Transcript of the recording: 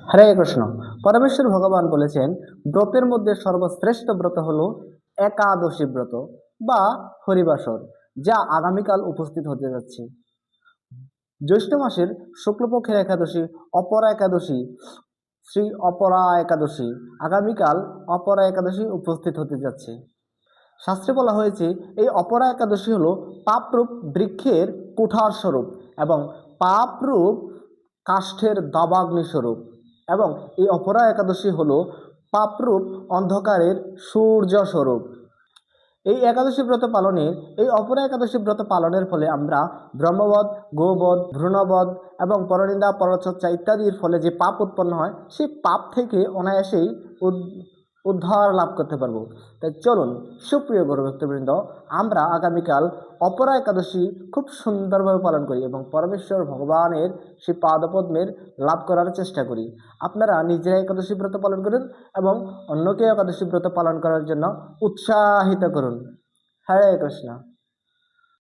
হরে কৃষ্ণ। পরমেশ্বর ভগবান বলেছেন, ব্রতের মধ্যে সর্বশ্রেষ্ঠ ব্রত হলো একাদশী ব্রত বা হরিবাসর, যা আগামীকাল উপস্থিত হতে যাচ্ছে। জ্যৈষ্ঠ মাসের শুক্লপক্ষের একাদশী অপরা একাদশী, শ্রী অপরা একাদশী, আগামীকাল অপরা একাদশী উপস্থিত হতে যাচ্ছে। শাস্ত্রে বলা হয়েছে, এই অপরা একাদশী হলো পাপরূপ বৃক্ষের কুঠার স্বরূপ এবং পাপরূপ কাষ্ঠের দাবাগ্নি স্বরূপ, এবং এই অপরা একাদশী হলো পাপরূপ অন্ধকারের সূর্য স্বরূপ। এই একাদশী ব্রত পালনের এই অপরা একাদশী ব্রত পালনের ফলে আমরা ব্রহ্মবধ, গোবধ, ভ্রূণবধ এবং পরনিন্দা, পরচর্চা ইত্যাদির ফলে যে পাপ উৎপন্ন হয়, সেই পাপ থেকে অনায়াসেই উদ্ধার লাভ করতে পারবো। তাই চলুন সুপ্রিয় গুরুভক্তবৃন্দ, আমরা আগামীকাল অপরা একাদশী খুব সুন্দরভাবে পালন করি এবং পরমেশ্বর ভগবানের সেই পাদপদ্মের লাভ করার চেষ্টা করি। আপনারা নিজেরা একাদশী ব্রত পালন করুন এবং অন্যকে একাদশী ব্রত পালন করার জন্য উৎসাহিত করুন। হরে কৃষ্ণ।